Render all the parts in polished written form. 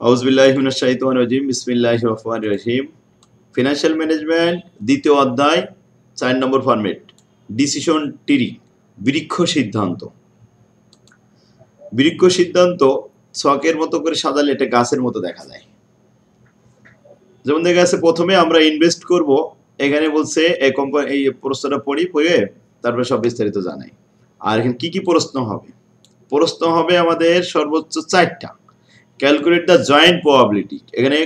আউযুবিল্লাহি মিনাশ শাইতানির রাজিম বিসমিল্লাহির রহমানির রহিম। ফিনান্সিয়াল ম্যানেজমেন্ট দ্বিতীয় অধ্যায় ৪ নম্বর ফরম্যাট ডিসিশন ট্রি বৃক্ষ সিদ্ধান্ত। বৃক্ষ সিদ্ধান্ত ছকের মতো করে সাজালে এটা গাছের মতো দেখা যায়। যেমন দেখা যাচ্ছে প্রথমে আমরা ইনভেস্ট করব, এখানে বলছে এই কোম্পানি এই প্রশ্নটা পড়ে তারপরে সব বিস্তারিত জানাই। আর এখানে কি কি প্রশ্ন হবে? প্রশ্ন হবে আমাদের সর্বোচ্চ 4টা। ক্যালকুলেট দ্য জয়েন্ট প্রবাবিলিটি, এখানে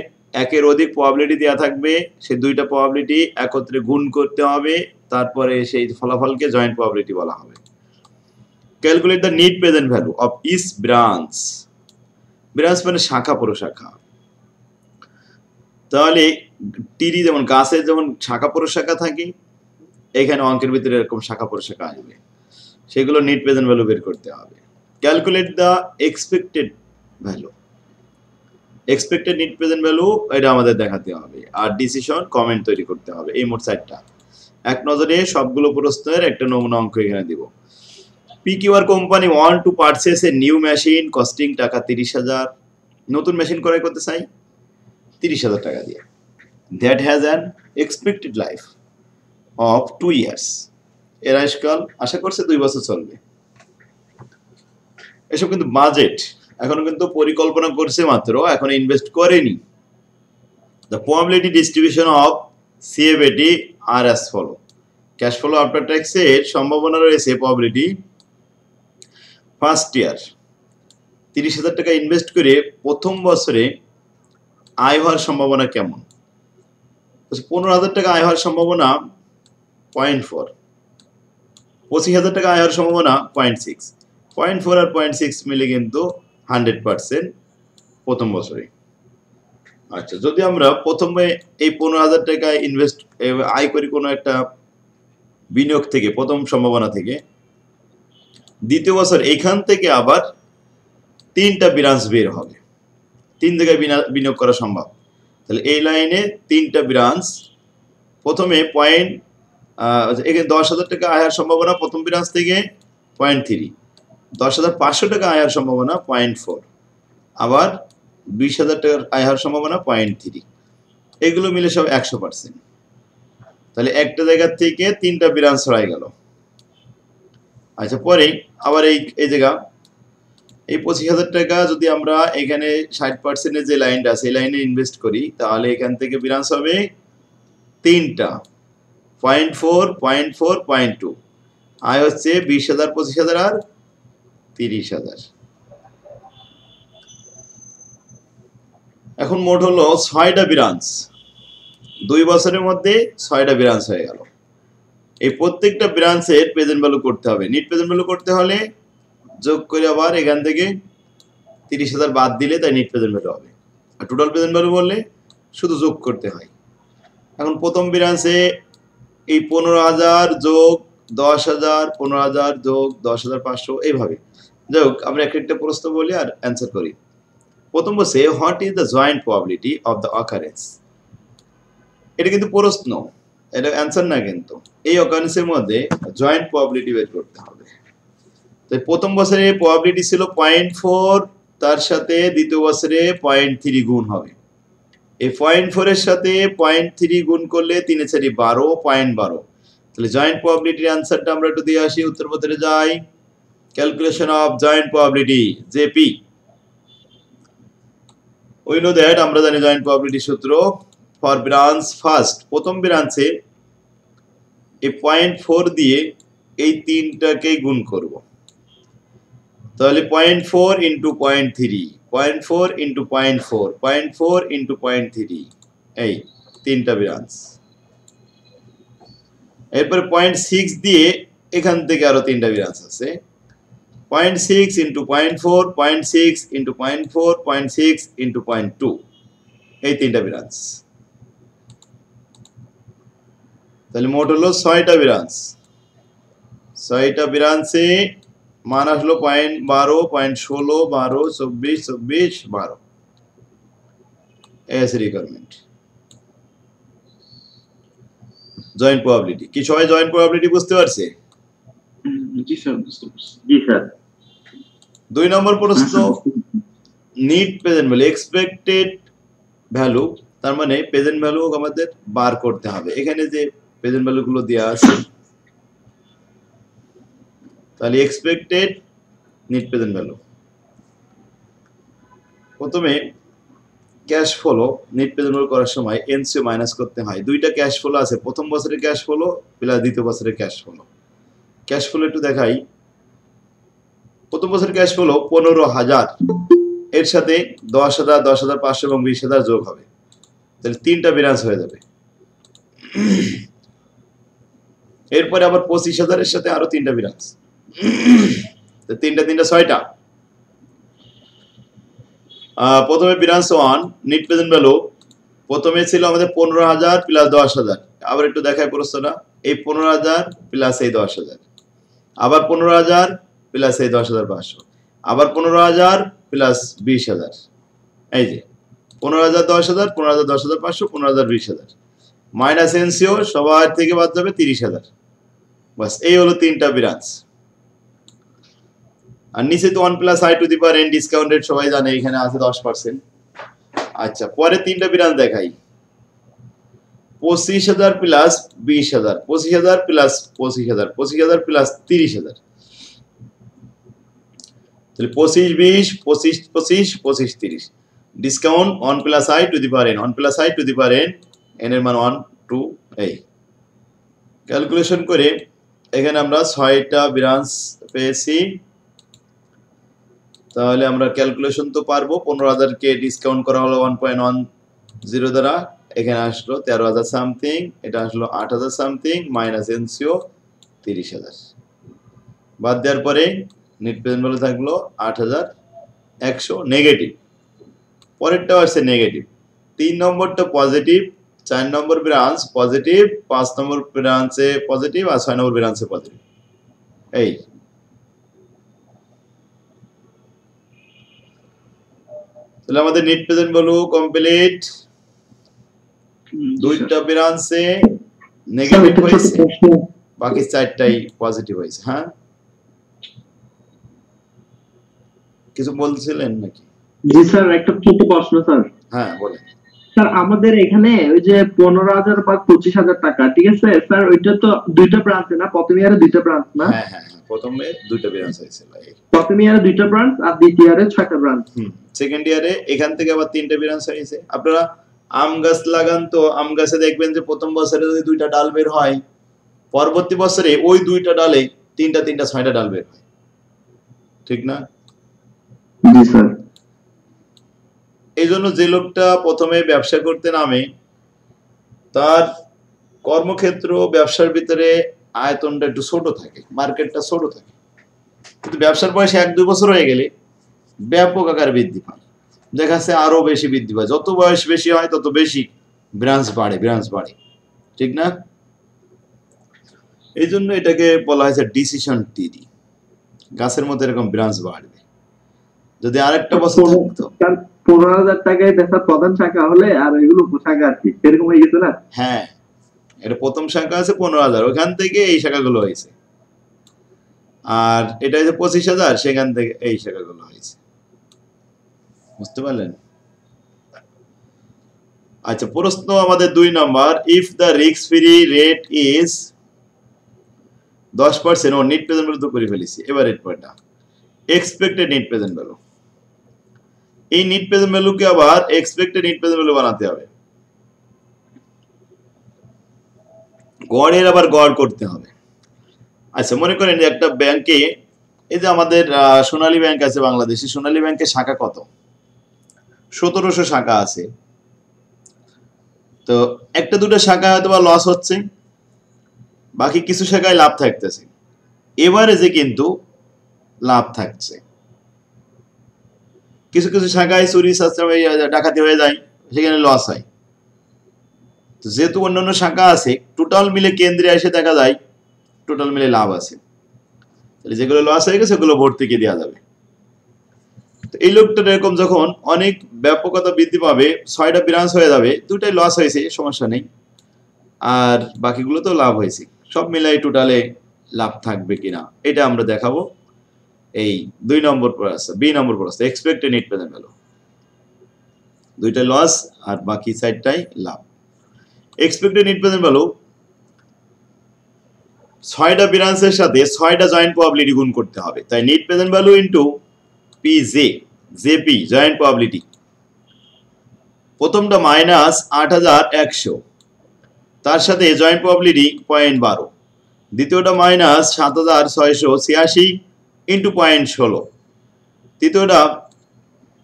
একের অধিক প্রবাবিলিটি দেওয়া থাকবে, সেই দুইটা প্রবাবিলিটি একত্রে গুণ করতে হবে, তারপরে সেই ফলাফলকে জয়েন্ট প্রবাবিলিটি বলা হবে। Calculate the net present value of each branch, branch মানে শাখা প্রশাখা। তাহলে টিরি যেমন গাছের যেমন শাখা প্রশাখা থাকে, এখানে অঙ্কের ভিতরে এরকম শাখা প্রশাখা আসবে, সেগুলো নিট প্রেজেন্ট ভ্যালু বের করতে হবে। Calculate the expected value, expected net present value এটা আমাদের দেখাতে হবে, আর ডিসিশন কমেন্ট তৈরি করতে হবে। এই মোট 4টা। এক নজরে সবগুলো প্রশ্নের একটা নমুনা অঙ্ক এখানে দিব। PQR company want to purchase a new machine costing টাকা 30,000, নতুন মেশিন ক্রয় করতে চাই 30,000 টাকা দিয়ে। That has an expected life of 2 years, এর আয়ুষ্কাল আশা করছে 2 বছর চলবে। এসব কিন্তু বাজেট, এখনো কিন্তু পরিকল্পনা করছে মাত্র, এখন ইনভেস্ট করেনি। The probability distribution of CFAT are as follow. Cash flow after tax এর সম্ভাবনা রয়েছে প্রবাবিলিটি ফার্স্ট ইয়ার 30,000 টাকা ইনভেস্ট করে প্রথম বছরে আয় হওয়ার সম্ভাবনা কেমন? 15,000 টাকা আয় হওয়ার সম্ভাবনা 0.4, 25,000 টাকা আয় হওয়ার সম্ভাবনা 0.6, 0.4 আর 0.6 মিলে কিন্তু 100% প্রথম বছরে। আচ্ছা, যদি আমরা প্রথমে এই 15,000 টাকা ইনভেস্ট আয় করি কোনো একটা বিনিয়োগ থেকে, প্রথম সম্ভাবনা থেকে, দ্বিতীয় বছর এখান থেকে আবার 3টা ব্রাঞ্চ বের হবে, 3 জায়গায় বিনিয়োগ করা সম্ভব। তাহলে এই লাইনে 3টা ব্রাঞ্চ, প্রথমে এখানে 10,000 টাকা আয়ের সম্ভাবনা প্রথম ব্রাঞ্চ থেকে 0.3, 10,500 টাকা আয়ের সম্ভাবনা 0.4, আবার 20,000 টাকার আয়ের সম্ভাবনা 0.3, এগুলো মিলে সব 100%। তাহলে একটা জায়গা থেকে 3টা ব্রাঞ্চ হয়ে গেল। আচ্ছা, পরে আবার এই জায়গা এই 25,000 টাকা যদি আমরা এখানে 60% যে লাইনটা আছে এই লাইনে ইনভেস্ট করি, তাহলে এখান থেকে ব্রাঞ্চ হবে 3টা, 0.4, 0.4, 0.2, আয় হচ্ছে 20,000, 25,000 আর 30,000। এখন মোট হলো 6টা ব্রাঞ্চ, 2 বছরের মধ্যে 6টা ব্রাঞ্চ হয়ে গেল। এই প্রত্যেকটা ব্রাঞ্চের প্রেজেন্ট ভ্যালু করতে হবে। নিট প্রেজেন্ট ভ্যালু করতে হলে যোগ করে আবার এখান থেকে 30,000 বাদ দিলে তাই নিট প্রেজেন্ট ভ্যালু হবে, আর টোটাল প্রেজেন্ট ভ্যালু বললে শুধু যোগ করতে হয়। এখন প্রথম ব্রাঞ্চে এই 15,000 যোগ 10,000, 15,000 যোগ 10,500, এইভাবে। যাই হোক, আমরা একটা প্রশ্ন বলি আর অ্যান্সার করি। প্রথম বলছে what is the joint probability of the occurrence. এটা কিন্তু প্রশ্ন, এটা অ্যান্সার না, কিন্তু এই অকারেন্সের মধ্যে জয়েন্ট প্রবাবিলিটি বের করতে হবে। তো প্রথম বছরে প্রবাবিলিটি ছিল 0.4, তার সাথে দ্বিতীয় বছরে 0.3 গুণ হবে। এই 0.4 এর সাথে 0.3 গুণ করলে 3 এ 4 12, 0.12। তাহলে জয়েন্ট প্রবাবিলিটির অ্যান্সারটা আমরা একটু দিয়ে আসি, উত্তরপত্রে যাই। Calculation of joint probability, JP. We know that, আমরা জানি জয়েন্ট প্রবাবিলিটি সূত্র ফর ব্রাঞ্চ ফার্স্ট, প্রথম ব্রাঞ্চে এই 0.4 দিয়ে এই 3টাকে গুণ করব। তাহলে 0.4 ইন্টু 0.3, 0.4 ইন্টু 0.4, 0.4 ইন্টু 0.3, এই 3টা ব্রাঞ্চ। এরপরে 0.6 দিয়ে এখান থেকে আরো 3টা ব্রাঞ্চ আছে, 0.6 ইন্টু 0.4, 0.6 ইন্টু 0.4, 0.6 ইন্টু 0.2, এই 3টা ব্রাঞ্চ। তাহলে মোট হলো 6টা ব্রাঞ্চ। 6টা ব্রাঞ্চে মান আসলো 0.12, 0.16, 12, 24, 24, 12 এস রিকোয়ারমেন্ট। জয়েন্ট প্রবাবিলিটি কি সবাই জয়েন্ট প্রবাবিলিটি বুঝতে পারছে? জি স্যার, বুঝতে পারছি। জি স্যার। 2 নম্বর প্রশ্ন, net present value expected value, তার মানে প্রেজেন্ট ভ্যালু আমাদের বার করতে হবে। এখানে যে প্রেজেন্ট ভ্যালু গুলো দেওয়া আছে, তাহলে এক্সপেক্টেড নিট প্রেজেন্ট ভ্যালু। প্রথমে cash flow net present value করার সময় এনসিও মাইনাস করতে হয়। দুইটা ক্যাশ ফ্লো আছে, প্রথম বছরের ক্যাশ ফ্লো প্লাস দ্বিতীয় বছরের ক্যাশ ফ্লো। ক্যাশ ফ্লো একটু দেখাই। প্রথম বছরের ক্যাশ ফ্লো 15,000, এর সাথে 10,000, 10,500 এবং 20,000 যোগ হবে, তাহলে 3টা ব্যালেন্স হয়ে যাবে। এরপরে আবার 25,000 এর সাথে আরো 3টা ব্যালেন্স, তো 3টা 6টা। প্রথমে ব্যালেন্স 1 নিট প্রেজেন্ট ভ্যালু প্রথমে ছিল আমাদের 15,000 প্লাস 10,000। আবার একটু দেখাই প্রশ্নটা, এই 15,000 প্লাস এই 10,000, আবার 15,000 প্লাস এই 10,500, আবার 15,000 প্লাস 20,000। এই যে 15,000, 10,000, 15,000, 10,500, 15,000, 20,000 মাইনাস এনসিও সবার থেকে বাদ যাবে 30,000। বাস, এই হলো 3টা ব্যালেন্স। আর নিচে তো 1 plus I to the power N discount rate সবাই জানে, এখানে আছে 10%। আচ্ছা, পরে 3টা ব্যালেন্স দেখাই। 25,000 প্লাস 20,000, 25,000 প্লাস 25,000, 25,000 প্লাস 30,000, তাহলে 25, 20, 25, 25, 25, 30। Discount 1 plus I to the power N, 1 plus I to the power N, N এর মান 1, 2। এই ক্যালকুলেশন করে এখানে আমরা 6টা ব্যালেন্স পেয়েছি। তাহলে আমরা ক্যালকুলেশন তো পারবো। 15,000 কে ডিসকাউন্ট করা হলো 1.10 দ্বারা, এখানে আসলো 13,000 সামথিং, এটা আসলো 8,000 সামথিং, মাইনাস এনসিও 30,000। বাদ দেওয়ার পরে নেট প্রেজেন্ট ভ্যালু থাকলো 8,100 নেগেটিভ। পরেরটাও আসছে নেগেটিভ। 3 নম্বরটা পজিটিভ, 4 নম্বর ব্রাঞ্চ পজিটিভ, 5 নম্বর ব্রাঞ্চে পজিটিভ, আর 6 নম্বর ব্রাঞ্চে পজিটিভ। এই তাহলে আমাদের নেট প্রেজেন্ট ভ্যালু কমপ্লিট। দুইটা ব্রাঞ্চে নেগেটিভ হয়েছে, বাকি 4টাই পজিটিভ হয়েছে। হ্যাঁ, কিছু বলছিলেন নাকি? জি স্যার, একটা ছোট প্রশ্ন স্যার। হ্যাঁ বলেন। স্যার আমাদের এখানে ওই যে 15,000 বা 25,000 টাকা, ঠিক আছে স্যার, ওইটা তো দুইটা ব্রাঞ্চ না? প্রথম ইয়ারে দুইটা ব্রাঞ্চ না? হ্যাঁ হ্যাঁ, প্রথমে দুইটা ব্রাঞ্চ হয়েছিল। প্রথম ইয়ারে দুইটা ব্রাঞ্চ আর দ্বিতীয় ইয়ারে 6টা ব্রাঞ্চ। সেকেন্ড ইয়ারে এখান থেকে আবার 3টে ব্রাঞ্চ হয়েছে। আপনারা আম গাছ লাগান তো আম গাছে দেখবেন যে প্রথম বছরে যদি 2টা ডাল বের হয়, পরবর্তী বছরে ওই 2টা ডালে 3টা 6টা ডাল বের হয়, ঠিক না? জি স্যার। এই জন্য যে লোকটা প্রথমে ব্যবসা করতে নামে, তার কর্মক্ষেত্র ব্যবসার ভিতরে আয়তনটা একটু ছোট থাকে, মার্কেটটা ছোট থাকে, কিন্তু ব্যবসার বয়সে 1-2 বছর হয়ে গেলে ব্যাপক আকারে বৃদ্ধি পায়, দেখা যাচ্ছে আরো বেশি বৃদ্ধি পায়। যত বয়স বেশি হয় তত বেশি ব্রাঞ্চ বাড়ে, ঠিক না? এই জন্য এটাকে বলা হয়েছে ডিসিশন ট্রি। গাছের মধ্যে এরকম ব্রাঞ্চ বাড়বে। যদি আরেকটা বছর থাকতো 15,000 টাকায় বেচা প্রধান শাখা হলে আর এগুলো শাখা আছে, এরকম হয়ে গেছে না? হ্যাঁ, এটা প্রথম শাখা আছে 15,000, ওখান থেকে এই শাখাগুলো হয়েছে। আর এটা হচ্ছে 25,000, সেখান থেকে এই শাখাগুলো হয়েছে। বুঝতে পারলেন? আচ্ছা, প্রশ্ন আমাদের 2 নম্বর। If the risk free rate is 10%, ও নেট প্রেজেন্ট ভ্যালু তো করে ফেলেছি। এবার এরপরটা এক্সপেক্টেড নেট প্রেজেন্ট ভ্যালু। এই নেট প্রেজেন্ট ভ্যালুকে আবার এক্সপেক্টেড নেট প্রেজেন্ট ভ্যালু বানাতে হবে, গড়ের আবার গড় করতে হবে। আচ্ছা, মনে করেন যে একটা ব্যাংকে, এই যে আমাদের সোনালী ব্যাংক আছে বাংলাদেশে, সোনালী ব্যাংকের শাখা কত? 1700 শাখা আছে। তো 1-2টা শাখা হয়তো বা লস হচ্ছে, বাকি কিছু শাখায় লাভ থাকতেছে। এভারেজে কিন্তু লাভ থাকছে। কিছু কিছু শাখায় চুরি ডাকাতি হয়ে যায়, সেখানে লস হয়। তো যেহেতু অন্যান্য শাখা আছে, টোটাল মিলে কেন্দ্রে এসে দেখা যায় টোটাল মিলে লাভ আছে। তাহলে যেগুলো লস হয়ে গেছে সেগুলো ভোট থেকে দেওয়া যাবে। তো এই লোকটার এরকম যখন অনেক ব্যাপকতা বৃদ্ধি পাবে, 6টা ব্রাঞ্চ হয়ে যাবে, 2টাই লস হয়েছে, সমস্যা নেই, আর বাকিগুলো তো লাভ হয়েছে, সব মিলাই টোটালে লাভ থাকবে কিনা এটা আমরা দেখাবো। এই 2 নম্বর প্রশ্ন, বি নম্বর প্রশ্ন, এক্সপেক্টেড নেট প্রেজেন্ট ভ্যালু। দুইটা লস আর বাকি সাইডটাই লাভ। এক্সপেক্টেড নেট প্রেজেন্ট ভ্যালু 6টা ব্রাঞ্চের সাথে 6টা জয়েন্ট প্রবাবিলিটি গুণ করতে হবে, তাই net present value into PJ JP joint probability. প্রথমটা -8100, তার সাথে জয়েন্ট প্রবাবিলিটি 0.12, দ্বিতীয়টা -7686 ইন্টু 0.16, তৃতীয়টা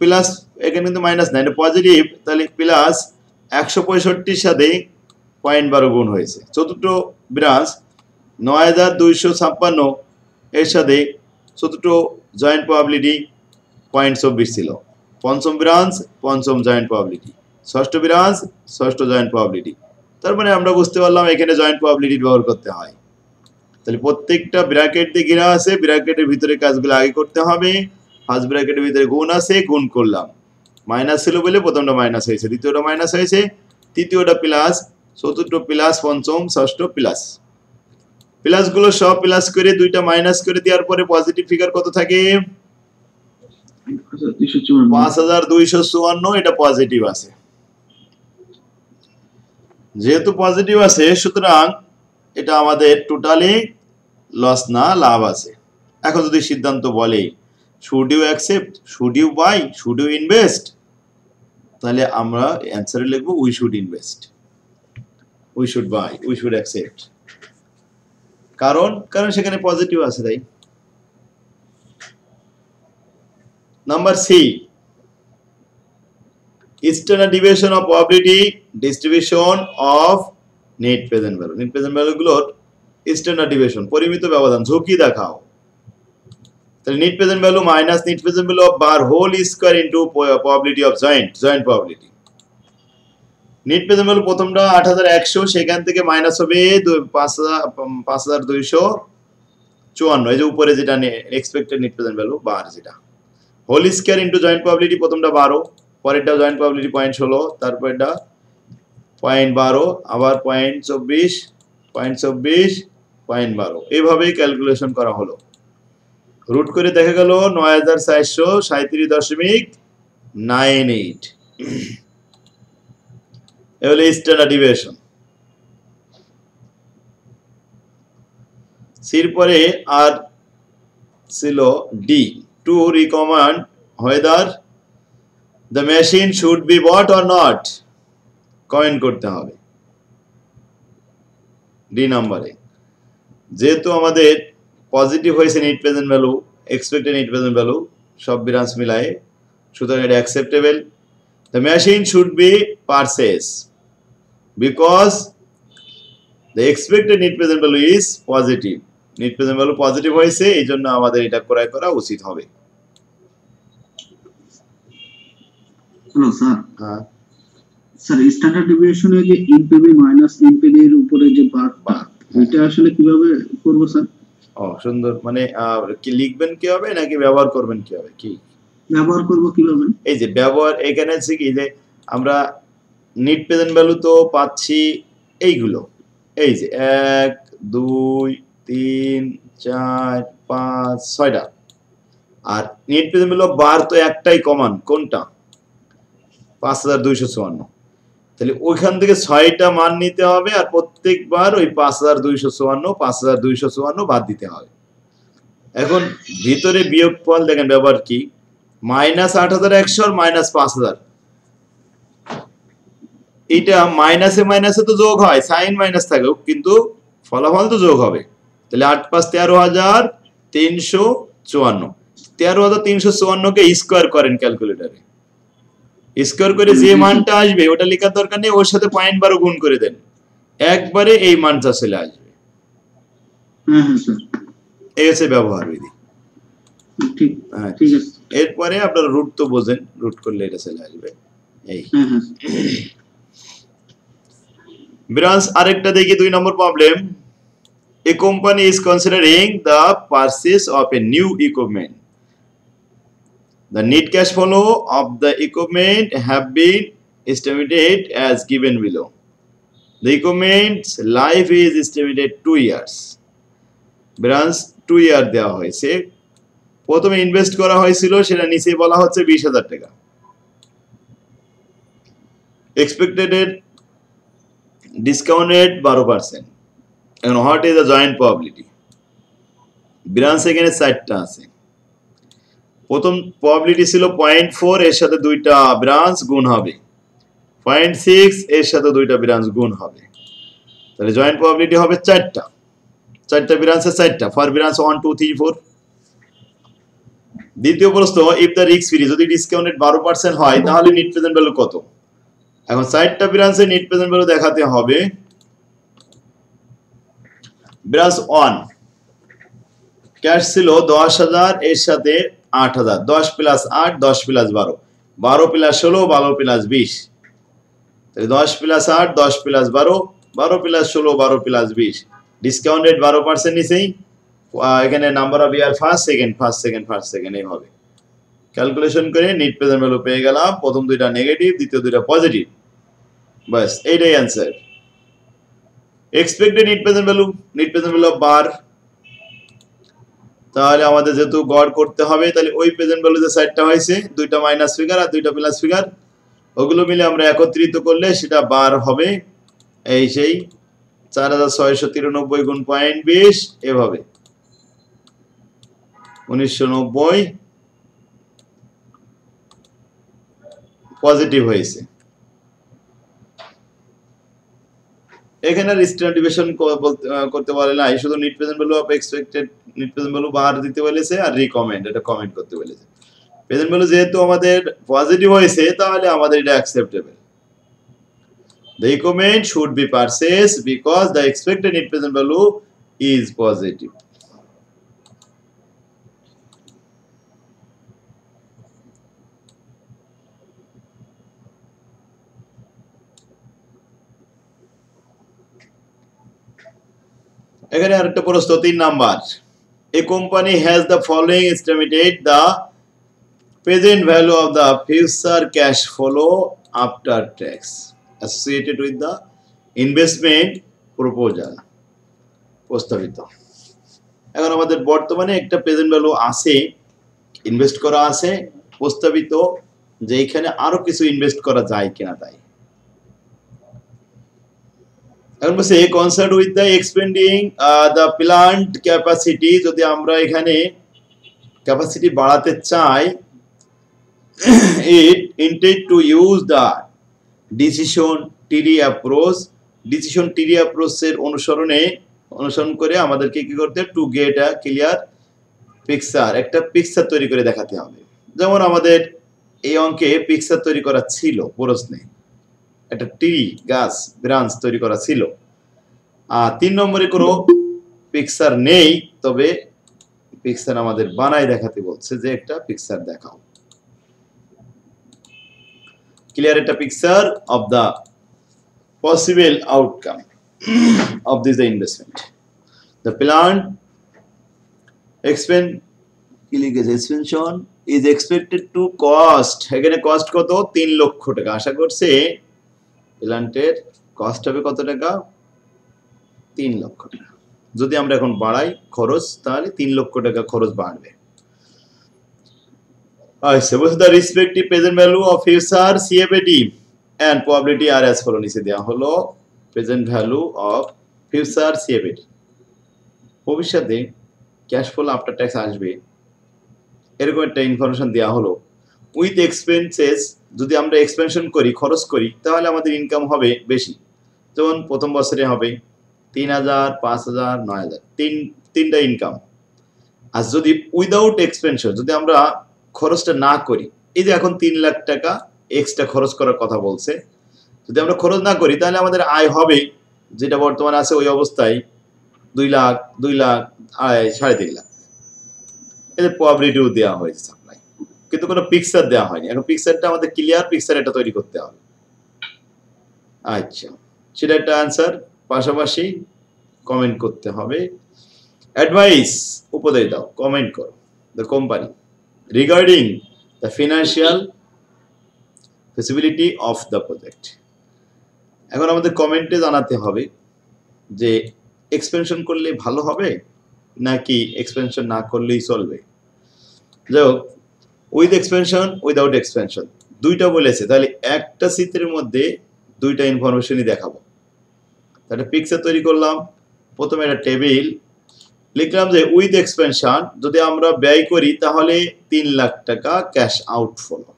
প্লাস, এখানে কিন্তু মাইনাস নাই, এটা পজিটিভ, তাহলে প্লাস 165 সাথে 0.12 গুণ হয়েছে। চতুর্থ ব্রাঞ্চ 9256 এর সাথে চতুর্থ জয়েন্ট প্রবাবিলিটি 0.24 ছিল। পঞ্চম ব্রাঞ্চ পঞ্চম জয়েন্ট প্রবাবিলিটি, ষষ্ঠ ব্রাঞ্চ ষষ্ঠ জয়েন্ট প্রবাবিলিটি। তার মানে আমরা বুঝতে পারলাম এখানে জয়েন্ট প্রবাবিলিটি ব্যবহার করতে হয়। তাহলে প্রত্যেকটা ব্র্যাকেট দিয়ে ঘেরা আছে, ব্র্যাকেটের ভিতরে কাজগুলো আগে করতে হবে। ফার্স্ট ব্র্যাকেটের ভিতরে গুণ আছে, গুণ করলাম, মাইনাস ছিল বলে প্রথমটা মাইনাস হয়েছে, দ্বিতীয়টা মাইনাস হয়েছে, তৃতীয়টা প্লাস, চতুর্থ প্লাস, পঞ্চম ষষ্ঠ প্লাস। প্লাসগুলো সব প্লাস করে দুইটা মাইনাস করে দেওয়ার পরে পজিটিভ ফিগার কত থাকে? 5254, এটা পজিটিভ আছে। যেহেতু পজিটিভ আছে সুতরাং এটা আমাদের টোটালি লস না, লাভ আছে। এখন যদি সিদ্ধান্ত বলে should you accept, should you buy, should you invest, তাহলে আমরা অ্যান্সারে লিখবো we should invest, we should buy, we should accept. কারণ সেখানে পজিটিভ আছে তাই। Number C, standard deviation of probability distribution of net present value. Net present ভ্যালুগুলোর standard deviation, পরিমিত ব্যবধান, ঝুঁকি দেখাও। তাহলে net present value minus net present value of bar whole square into probability of joint probability. Net present value প্রথমটা 8100, সেখান থেকে minus হবে 5254, এই যে উপরে যেটা এক্সপেক্টেড নেট প্রেজেন্ট ভ্যালু বার, যেটা whole square into joint probability, প্রথমটা 12, পরেরটা জয়েন্ট প্রবাবিলিটি 0.16, তারপরটা 0.12, আবার 0.24, 0.12, এইভাবেই ক্যালকুলেশন করা হলো। রুট করে দেখা গেল 9437.98, এ হলো স্ট্যান্ডার্ড ডিভিয়েশন। সির পরে আর ছিল D, to recommend whether the machine should be bought or not, comment করতে হবে ডি নাম্বারে। যেহেতু আমাদের পজিটিভ হয়েছে net present value, expected net present value সব ব্রাঞ্চ মিলায়ে, সুতরাং এটা acceptable. The machine should be purchased because the expected net present value is positive. Net present value positive হয়েছে, এই জন্য আমাদের এটা ক্রয় করা উচিত হবে। Hello sir. হ্যাঁ স্যার, স্ট্যান্ডার্ড ডেভিয়েশনে যে এনপিভি মাইনাস এনপিভি এর উপরে যে বারটা, এটা আসলে কিভাবে করব স্যার? ও সুন্দর, মানে কি লিখবেন কি হবে নাকি ব্যবহার করবেন কি হবে? কি ব্যবহার করব কিভাবে? এই যে ব্যবহার, এখানে আছে কি যে আমরা নেট প্রেজেন্ট ভ্যালু তো পাচ্ছি এইগুলো, এই যে 1 2 3 4 5 6টা, আর নেট প্রেজেন্ট ভ্যালু বার তো একটাই কমন, কোনটা? 5254। তাহলে ওইখান থেকে 6টা মান নিতে হবে, আর প্রত্যেকবার ওই 5254 বাদ দিতে হবে। এখন ভিতরে বিয়োগফল দেখেন ব্যবহার কি, -8100 আর -5000, এটা মাইনাসে মাইনাসে তো যোগ হয়, সাইন মাইনাস থাকেও, কিন্তু ফলাফল তো যোগ হবে। তাহলে 8 5 13354, 13354 কে স্কয়ার করেন ক্যালকুলেটরে, স্কয়ার করে যে মানটা আসবে ওটা লেখার দরকার নেই, ওর সাথে 0.12 গুণ করে দেন, একবারে এই মানটা চলে আসবে। স্যার, এই হচ্ছে ব্যবহার বিধি। ঠিক আছে। এরপরে আপনারা রুট তো বোঝেন, রুট করলে এটা চলে আসবে। এই ব্রাঞ্চ আরেকটা দেখি, 2 নম্বর problem. A company is considering the purchase of a new equipment. The net cash flow of the equipment have been estimated as given below. The equipment's life is estimated 2 years. Branch 2 year দেওয়া হয়েছে। প্রথমে invest করা হয়েছিল, সেটা নিচে বলা হচ্ছে 20,000 টাকা। এক্সপেক্টেড এর ডিসকাউন্টেড 12%। এখন what is the joint probability? Branch এখানে 4টা আছে। প্রথম প্রবাবিলিটি ছিল 0.4, এর সাথে দুইটা ব্রাঞ্চ গুণ হবে। 0.6 এর সাথে দুইটা ব্রাঞ্চ গুণ হবে। তাহলে জয়েন্ট প্রবাবিলিটি হবে 4টা। 4টা ব্রাঞ্চে 4টা, ফর ব্রাঞ্চ 1 2 3 4। দ্বিতীয় প্রশ্ন, ইফ দ্য রিস্ক ফ্রি, যদি ডিসকাউন্টেড 12% হয় তাহলে নেট প্রেজেন্ট ভ্যালু কত? এখন 4টা ব্রাঞ্চে নেট প্রেজেন্ট ভ্যালু দেখাতে হবে। ব্রাঞ্চ 1 ক্যাশ ছিল 10,000, এর সাথে 8,000, 10 + 8 10 + 12, 12 + 16 12 + 20। তাহলে 10 + 8 10 + 12, 12 + 16 12 + 20। ডিসকাউন্টেড 12% নিছেই, এখানে number of year first second এইভাবে ক্যালকুলেশন করে নেট প্রেজেন্ট ভ্যালু পেয়ে গেলাম। প্রথম দুইটা নেগেটিভ, দ্বিতীয় দুইটা পজিটিভ। বাস এইটাই answer. Expected net present value of bar, তাহলে আমাদের যেহেতু গড় করতে হবে, তাহলে ওই প্রেজেন্ট ভ্যালু যে 4টা হয়েছে, দুইটা মাইনাস ফিগার আর দুইটা প্লাস ফিগার, ওগুলো মিলে আমরা একত্রিত করলে সেটা বার হবে। এই সেই 4693 গুণ 0.20, এভাবে 1990 পজিটিভ হয়েছে। এখানে স্ট্যান্ডার্ড ডিভিশন করতে বলে নাই, শুধু net present value of expected net present value bar দিতে বলেছে আর রিকমেন্ড, এটা কমেন্ট করতে বলেছে। প্রেজেন্ট ভ্যালু যেহেতু আমাদের পজিটিভ হয়েছে, তাহলে আমাদের এটা acceptable. The equipment should be purchased because the expected net present value is positive. এখানে আরেকটা প্রশ্ন 3 number. A company has the following estimated the present value of the future cash flow after tax associated with the investment proposal, প্রস্তাবিত। এখন আমাদের বর্তমানে একটা present value আছে, invest করা আছে, প্রস্তাবিত যে এখানে আরো কিছু ইনভেস্ট করা যায় কিনা তাই। এখন বলছে concern with the expanding the plant capacity, যদি আমরা এখানে ক্যাপাসিটি বাড়াতে চাই, it intend to use the decision tree approach, decision tree approach এর অনুসরণ করে আমাদেরকে কি করতে, to get a clear picture, একটা পিকচার তৈরি করে দেখাতে হবে। যেমন আমাদের এই অঙ্কে পিকচার তৈরি করা ছিল, প্রশ্নে একটা ট্রি গাছ ব্রাঞ্চ তৈরি করা ছিল। 3 নম্বরে কোনো পিকচার নেই, তবে পিকচার আমাদের বানাই দেখাতে বলছে যে একটা পিকচার দেখাও, ক্লিয়ার একটা picture of the possible outcome of this investment. The plan expansion is expected to cost, এখানে কস্ট কত, 3 লক্ষ টাকা। আশা করছে প্ল্যান্টের কস্ট হবে কত টাকা, 3 লক্ষ টাকা। যদি আমরা এখন বাড়াই খরচ, তাহলে 3 লক্ষ টাকা খরচ বাড়বে। আচ্ছা, বলছে the respective present value of future CFD and probability are as follows, নিচে দেওয়া হলো present value of future CFD, ভবিষ্যতে ক্যাশ ফ্লো আফটার ট্যাক্স আসবে, এরকম একটা ইনফরমেশন দেওয়া হলো। উইথ এক্সপেন্সেস, যদি আমরা এক্সপেনশন করি, খরচ করি, তাহলে আমাদের ইনকাম হবে বেশি। যেমন প্রথম বছরে হবে 3,000 5,000 9,000, তিনটা ইনকাম। আর যদি উইদাউট এক্সপেনশন, যদি আমরা খরচটা না করি, এই যে এখন 3 লাখ টাকা এক্সট্রা খরচ করার কথা বলছে, যদি আমরা খরচ না করি, তাহলে আমাদের আয় হবে যেটা বর্তমানে আছে ওই অবস্থায় 2 লাখ 2 লাখ 2.5 3.5 লাখ। এদের প্রবাবিলিটিও দেওয়া হয়েছে সাপ্লাই, কিন্তু কোনো পিকচার দেওয়া হয়নি। এখন পিকচারটা আমাদের ক্লিয়ার পিকচার এটা তৈরি করতে হবে। আচ্ছা, সেটা একটা অ্যান্সার। পাশাপাশি কমেন্ট করতে হবে, অ্যাডভাইস উপদেশ দাও, কমেন্ট করো the company regarding the financial feasibility of the project. এখন আমাদের কমেন্টে জানাতে হবে যে এক্সপেনশন করলে ভালো হবে নাকি এক্সপেনশন না করলেই চলবে। যাই হোক, উইথ এক্সপেনশন উইদাউট এক্সপেনশন দুইটা বলেছে, তাহলে একটা চিত্রের মধ্যে দুইটা ইনফরমেশনই দেখাবো। একটা পিকচার তৈরি করলাম, প্রথমে একটা টেবিল লিখলাম যে উইথ এক্সপেনশন যদি আমরা ব্যয় করি তাহলে 3 লাখ টাকা ক্যাশ আউটফ্লো।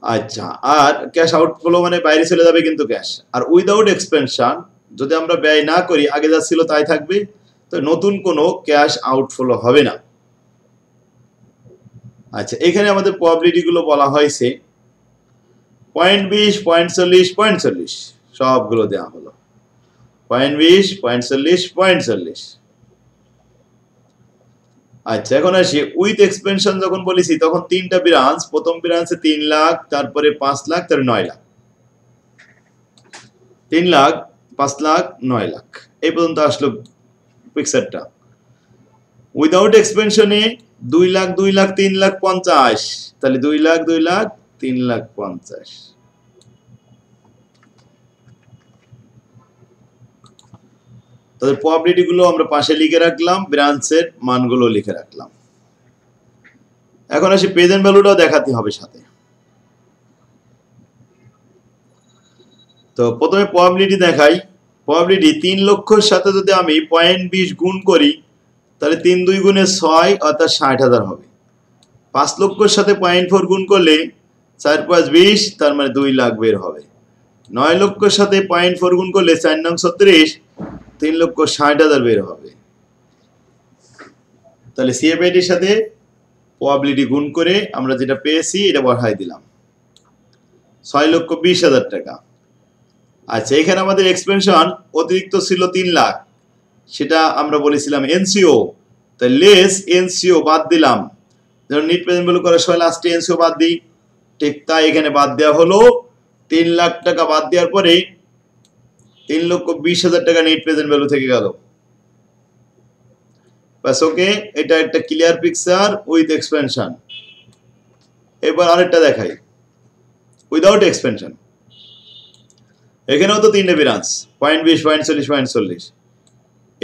আচ্ছা, আর ক্যাশ আউটফ্লো মানে বাইরে চলে যাবে কিন্তু ক্যাশ। আর উইদাউট এক্সপেনশন যদি আমরা ব্যয় না করি, আগে যা ছিল তাই থাকবে, তো নতুন কোনো ক্যাশ আউটফ্লো হবে না। আচ্ছা, এখানে আমাদের প্রবাবিলিটি গুলো বলা হয়েছে 0.20, 0.40, 0.40 সবগুলো দেওয়া হলো। 0.20, 0.40, 0.40। আচ্ছা, এখন আসি উইথ এক্সপেনশন যখন বলেছি তখন তিনটা ব্রাঞ্চ, প্রথম ব্রাঞ্চে 3 লাখ, তারপরে 5 লাখ, তারপরে 9 লাখ। 3 লাখ, 5 লাখ, 9 লাখ এই পর্যন্ত আসলো পিকচারটা। উইদাউট এক্সপেনশনে 2 লাখ, 2 লাখ, 3 লাখ 50, তাহলে 2 লাখ, 2 লাখ, 3 লাখ 50। তাদের প্রবাবিলিটি গুলো আমরা পাশে লিখে রাখলাম, ব্রাঞ্চের মানগুলো লিখে রাখলাম। এখন আসি প্রেজেন্ট ভ্যালুটাও দেখাতে হবে সাথে। তো প্রথমে প্রবাবিলিটি দেখাই। প্রবাবিলিটি 3 লক্ষের সাথে যদি আমি 0.20 গুণ করি তাহলে 3 2 গুণে 6 অর্থাৎ 60,000 হবে। 5 লক্ষের সাথে 0.4 গুণ করলে 4 5 20, তার মানে 2 লাখ বের হবে। 9 লক্ষের সাথে 0.4 গুণ করলে 4 9 36, 3,60,000 বের হবে। তাহলে সিএফআইটির সাথে প্রবাবিলিটি গুণ করে আমরা যেটা পেয়েছি এটা বসাই দিলাম, 6,20,000 টাকা। আচ্ছা, এখানে আমাদের এক্সপেনশন অতিরিক্ত ছিল 3 লাখ, সেটা আমরা বলেছিলাম এনসিও, তাই লেস এনসিও বাদ দিলাম। যেমন নিট প্রেজেন্ট ভ্যালু করার সময় লাস্টে এনসিও বাদ দিই, ঠিক তাই এখানে বাদ দেওয়া হলো। 3 লাখ টাকা বাদ দেওয়ার পরে 3,20,000 টাকা নিট প্রেজেন্ট ভ্যালু থেকে গেল। বাস, ওকে, এটা একটা ক্লিয়ার পিকচার উইথ এক্সপেনশন। এবার আরেকটা দেখাই উইদাউট এক্সপেনশন। এখানেও তো তিনটে ব্রাঞ্চ, 0.20, 0.40, 0.40।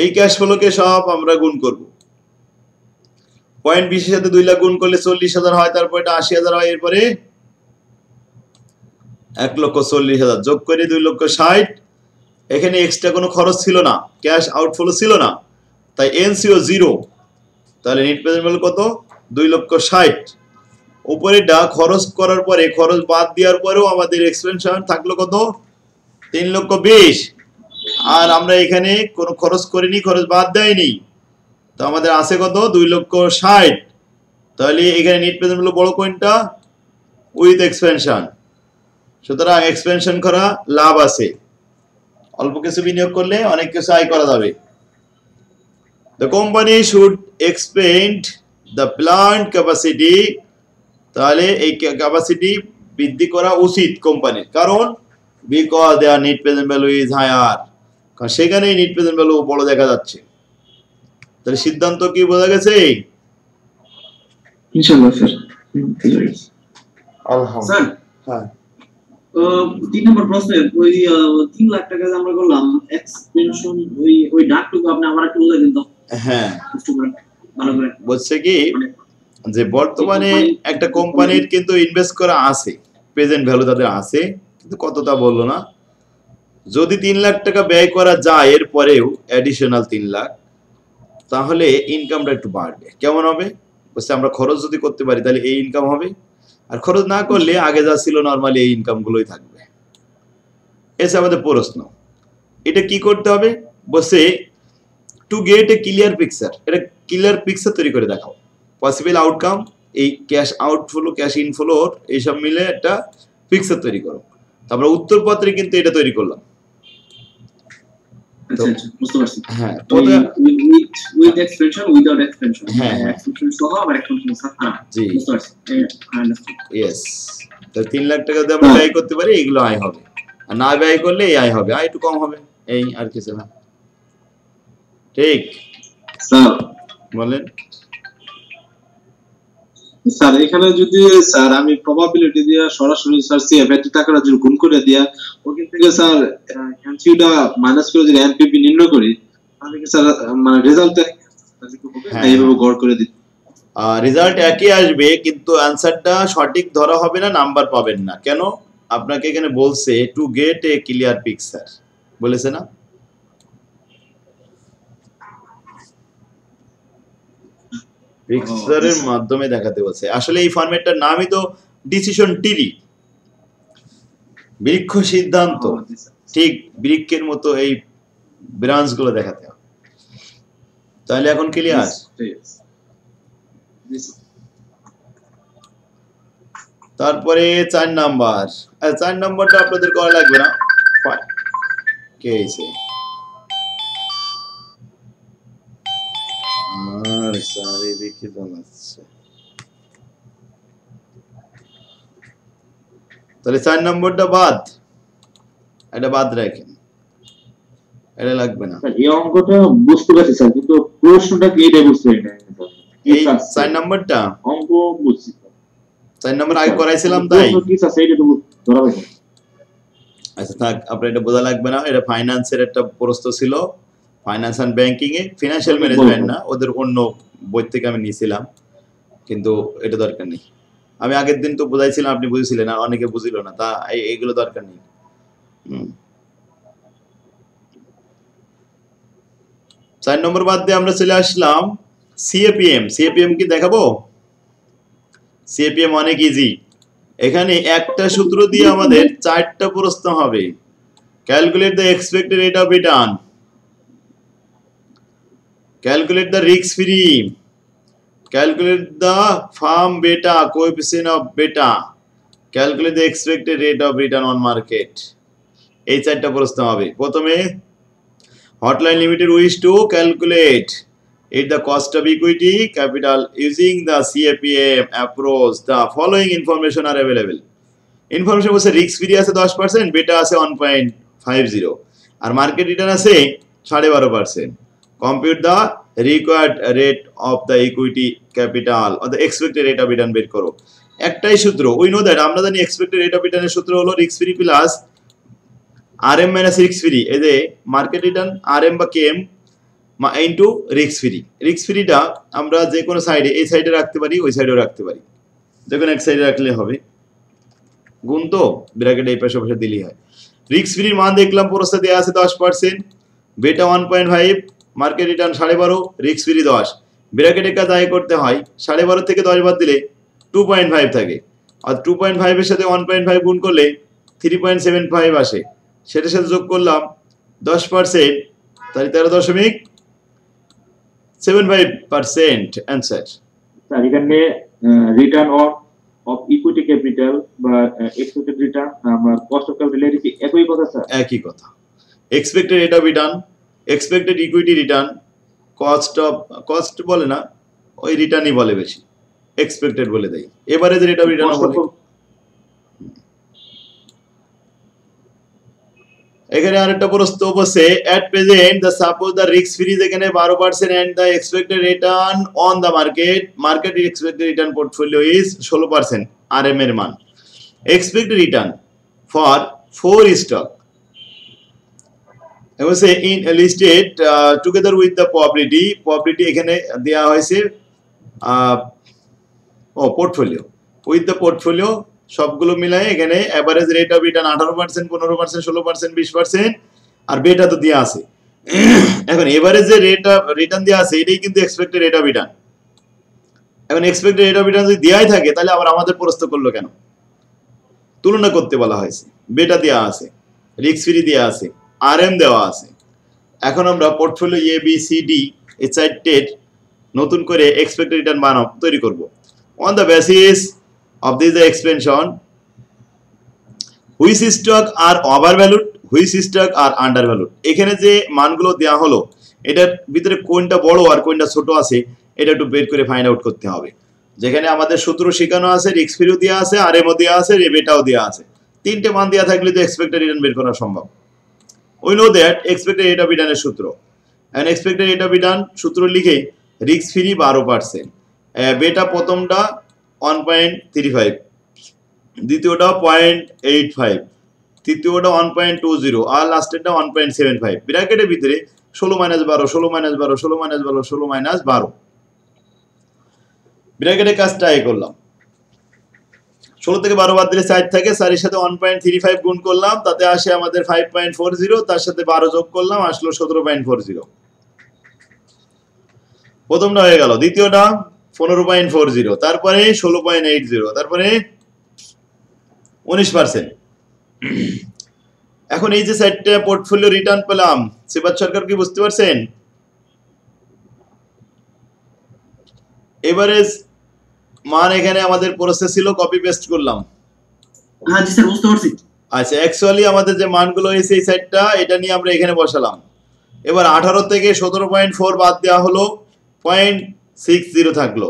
এই ক্যাশ ফ্লোকে সব আমরা গুণ করব। 0.20 এর সাথে 2 লাখ গুণ করলে 40,000 হয়, তারপর এটা 80,000 হয়, এরপরে 1,40,000 যোগ করে 2,60,000। এখানে এক্সট্রা কোনো খরচ ছিল না, ক্যাশ আউটফ্লো ছিল না, তাই এনসিও 0। তাহলে নিট প্রেজেন্ট ভ্যালু কত? 2,60,000। উপরেটা খরচ করার পরে, খরচ বাদ দেওয়ার পরেও আমাদের এক্সপেনশন থাকলো কত? 3,20,000। আর আমরা এখানে কোনো খরচ করিনি, খরচ বাদ দেয়নি, তো আমাদের আছে কত? 2,60,000। তাহলে এখানে নিট প্রেজেন্ট ভ্যালু বড় কোনটা? With expansion. সুতরাং এক্সপেনশন করা লাভ আছে, অল্প কিছু বিনিয়োগ করলে অনেক কিছু আয় করা যাবে। The company should expand the plant capacity। তাহলে এই ক্যাপাসিটি বৃদ্ধি করা উচিত কোম্পানির, কারণ because their net present value is higher, কারণ সেখানেই নিট প্রেজেন্ট ভ্যালু বড় দেখা যাচ্ছে। তাহলে সিদ্ধান্ত কি বোঝা গেছে? ইনশাআল্লাহ স্যার। আলহামদুলিল্লাহ। হ্যাঁ, 3 নম্বর প্রশ্নে ওই 3 লাখ টাকা আমরা করলাম এক্সপেনশন, ওই ডাকটুকু আপনি আমার একটু বলে দিন তো। হ্যাঁ, ভালো করে বলছে কি যে বর্তমানে একটা কোম্পানির কিন্তু ইনভেস্ট করা আছে, প্রেজেন্ট ভ্যালু তাদের আছে, কিন্তু কতটা বললো না। যদি 3 লাখ টাকা ব্যয় করা যায় এরপরেও অ্যাডিশনাল 3 লাখ, তাহলে ইনকামটা একটু বাড়বে। কেমন হবে? বলছে আমরা খরচ যদি করতে পারি তাহলে এই ইনকাম হবে, আর খরচ না করলে আগে যা ছিল নর্মালি এই ইনকাম গুলোই থাকবে। এসে আমাদের প্রশ্ন, এটা কি করতে হবে? বলছে to get A clear picture, এটা ক্লিয়ার পিকচার তৈরি করে দেখাও। পসিবল আউটকাম, এই ক্যাশ আউটফ্লো, ক্যাশ ইনফ্লোর এইসব মিলে একটা পিকচার তৈরি করো। তারপরে উত্তরপত্রে কিন্তু এটা তৈরি করলাম। বুঝতে পারছি। হ্যাঁ, উইথ এক্সপেনশন, উইদাউট এক্সপেনশন। হ্যাঁ, এক্সপেনশন সহ আর এক্সপেনশন ছাড়া। জি, বুঝতে পারছি। ইয়েস। তো 3 লাখ টাকা যদি আমরা ব্যয় করতে পারি এগুলো আয় হবে, আর না ব্যয় করলে এই আয় হবে, আয় একটু কম হবে, এই আর কিছু না। ঠিক স্যার বলেন। স্যার এখানে যদি স্যার আমি প্রবাবিলিটি দিয়া সরাসরি স্যার সিএফএটি টাকাটা যদি গুণ করে দিয়া ওখান থেকে স্যার এনসিউটা মাইনাস করে যদি এনপিপি নির্ণয় করি, তাহলে কি স্যার মানে রেজাল্টটা এইভাবে গড় করে দিই? রেজাল্ট একই আসবে, কিন্তু অ্যানসারটা সঠিক ধরা হবে না, নাম্বার পাবেন না। কেন? আপনাকে এখানে বলছে to get A clear picture, বলেছে না? পিকচারের মাধ্যমে দেখাতে বলছে। আসলে এই ফরম্যাটটার নামই তো ডিসিশন ট্রি, বৃক্ষ সিদ্ধান্ত। ঠিক বৃক্ষের মতো এই ব্রাঞ্চ গুলো দেখাতে হবে। তাহলে এখন ক্লিয়ার? তারপরে 4 নাম্বার, 4 নাম্বারটা আপনাদের করা লাগবে না। কে হইছে? আর সারে দেখি তো আছে। তাহলে 4 নম্বরটা বাদ, এটা বাদ রাখেন, এটা লাগবে না। এই অঙ্কটা বুঝতে পারছি স্যার, কিন্তু প্রশ্নটা কি এটা বুঝতে পারি না। এই 4 নম্বরটা অঙ্ক বুঝছি, 4 নম্বর আগে করাইছিলাম তাই। প্রশ্ন কি আছে এটা তো ধরা হবে। আচ্ছা থাক, আপনার এটা বোঝা লাগবে না। এটা ফাইন্যান্সের একটা প্রশ্ন ছিল, ফাইন্যান্স এন্ড ব্যাংকিং এ, ফিনান্সিয়াল ম্যানেজমেন্ট না, ওদের অন্য বই থেকে আমি নিয়েছিলাম, কিন্তু এটা দরকার নেই। আমি আগের দিন তো বুঝাইছিলাম, আপনি বুঝেছিলেন, আর অনেকে বুঝিল না, তা এইগুলো দরকার নেই। 4 নম্বর বাদ দিয়ে আমরা চলে আসলাম সিএপিএম। সিএপিএম কি দেখাবো? সিএপিএম অনেক ইজি। এখানে একটা সূত্র দিয়ে আমাদের 4টা প্রশ্ন হবে। Calculate the expected rate of return, calculate the risk free, calculate the firm beta, coefficient of beta, calculate the expected rate of return on market. এই 4টা প্রশ্ন হবে। প্রথমে hotline limited wish to calculate it the cost of equity capital using the CAPM approach. The following information are available. Information বলছে risk free আছে 10%, beta আছে 1.50 আর market return আছে 12.5%. Compute the required rate of the equity capital or the expected rate of return বের করো। একটাই সূত্র, we know that, আমরা জানি expected rate of return এর সূত্র হলো risk free plus RM minus risk free, এই যে মার্কেট রিটার্ন RM বা KM into risk free। risk free টা আমরা যে কোনো সাইডে, এই সাইডে রাখতে পারি, ওই সাইডেও রাখতে পারি, যে কোনো এক সাইডে রাখলে হবে, গুণ তো ব্র্যাকেট এই পাশে পাশে দিলেই হয়। risk free মান দেখলাম প্রশ্নে দেয়া আছে 10%, বেটা 1.5, মার্কেট রিটার্ন 12.5, রিস্ক ফ্রি 10, ব্র্যাকেটে কাজ আয় করতে হয় 12.5 থেকে 10 বাদ দিলে 2.5 থাকে, আর 2.5 এর সাথে 1.5 গুণ করলে 3.75 আসে, সেটার সাথে যোগ করলাম 10%, তাহলে 13.75% অ্যানসার। স্যার এখানে রিটার্ন অফ ইকুইটি ক্যাপিটাল বা এক্সপেক্টেড রিটার্ন আমরা কস্ট অফ ক্যাপিটাল কি একই কথা স্যার? একই কথা। Expected rate of return, expected equity return, cost বলে না, ওই রিটার্নই বলে বেশি, এক্সপেক্টেড বলে দেয়, এভারেজ রেট অফ রিটার্ন বলে। এখানে আরেকটা প্রশ্ন বসে, at present the suppose the risk free এখানে 12% and the expected return on the market expected return portfolio is 16%, RM এর মান। এক্সপেক্টেড রিটার্ন ফর 4 স্টক বলছে in listed together with the probability এখানে দেওয়া হয়েছে পোর্টফোলিও, উইথ দ্য পোর্টফোলিও সবগুলো মিলায় এখানে এভারেজ রেট অফ রিটার্ন 18%, 15%, 16%, 20%, আর বেটা তো দেওয়া আছে। এখন এভারেজ যে রেট অফ রিটার্ন দেওয়া আছে এটাই কিন্তু এক্সপেক্টেড রেট অফ রিটার্ন। এখন এক্সপেক্টেড রেট অফ রিটার্ন যদি দেওয়াই থাকে তাহলে আবার আমাদের প্রশ্ন করলো কেন? তুলনা করতে বলা হয়েছে, বেটা দেওয়া আছে, রিস্ক ফ্রি দেওয়া আছে, RM দেওয়া আছে। এখন আমরা পোর্টফোলিও ABCD এই 4টের নতুন করে এক্সপেক্টেড রিটার্ন তৈরি করব। On the basis of this expansion, which stock are overvalued, which stock are undervalued. এখানে যে মানগুলো দেওয়া হলো এটার ভিতরে কোনটা বড় আর কোনটা ছোট আছে এটা একটু বের করে ফাইন্ড আউট করতে হবে। যেখানে আমাদের সূত্র শেখানো আছে, রিস্ক ফ্রিও দেওয়া আছে, RM ও দেওয়া আছে, বেটাও দেওয়া আছে, 3টে মান দেওয়া থাকলে তো এক্সপেক্টেড রিটার্ন বের করা সম্ভব। We know that expected rate of return এর সূত্র, and expected rate of return সূত্র লিখে রিস্ক ফ্রি 12%, বেটা প্রথমটা 1.35, দ্বিতীয়টা 0.85, তৃতীয়টা 1.20 আর লাস্টেরটা 1.75, ব্র্যাকেটের ভিতরে 16 - 12, 16 - 12, 16 - 12, 16 - 12, ব্র্যাকেটের কাজটা এই করলাম। 16 থেকে 12 বাদ দিলে 4 থাকে, 4 এর সাথে 1.35 গুণ করলাম, তাতে আসে আমাদের 5.40, তার সাথে 12 যোগ করলাম, আসলো 17.40। প্রথমটা হয়ে গেল। দ্বিতীয়টা 15.40, তারপরে 16.80, তারপরে 19%। এখন এই যে 4টা পোর্টফোলিও রিটার্ন পেলাম, সিফাত সরকার কি বুঝতে পারছেন? এভারেজ মান এখানে আমাদের প্রসেস ছিল, কপি পেস্ট করলাম। হ্যাঁ জি স্যার বুঝতে পারছি। আচ্ছা, অ্যাকচুয়ালি আমাদের যে মানগুলো হয়েছে এই সাইডটা, এটা নিয়ে আমরা এখানে বসালাম। এবার 18 থেকে 17.4 বাদ দেওয়া হলো, 0.60 থাকলো।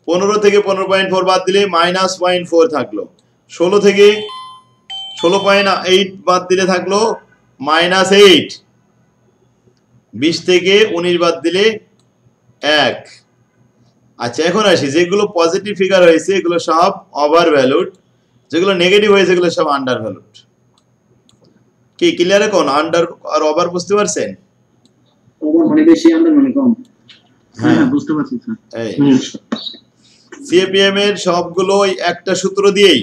15 থেকে 15.4 বাদ দিলে -0.4 থাকলো। 16 থেকে 16.8 বাদ দিলে থাকলো -8। 20 থেকে 19 বাদ দিলে 1। আচ্ছা, এখন আসি যেগুলো পজিটিভ ফিগার হয়েছে এগুলো সব ওভার ভ্যালুড, যেগুলো নেগেটিভ হয়েছে এগুলো সব আন্ডার ভ্যালুড। কি ক্লিয়ার? এখন আন্ডার আর ওভার বুঝতে পারছেন? ওভার মানে বেশি, আন্ডার মানে কম। হ্যাঁ হ্যাঁ বুঝতে পারছি স্যার। এই সিএপিএম এর সবগুলো ওই একটা সূত্র দিয়েই,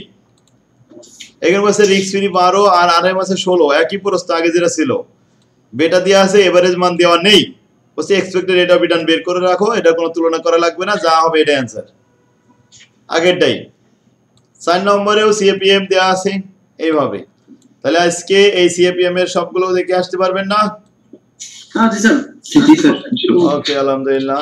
এখানে বলছে রিস্ক ফ্রি 12 আর আড়াই মাসে 16, একই প্রশ্ন আগে যেটা ছিল। বেটা দেওয়া আছে, এভারেজ মান দেওয়া নেই। বলছে এক্সপেক্টেড রেট অফ রিটার্ন বের করে রাখো, এটা কোনো তুলনা করা লাগবে না, যা হবে এটা অ্যান্সার আগেরটাই। 4 নম্বরেও সিএপিএম দেওয়া আছে এইভাবে। তাহলে আজকে এই সিএপিএম এর সবগুলো দেখে আসতে পারবেন না? হ্যাঁ জি স্যার। জি স্যার। ওকে, আলহামদুলিল্লাহ।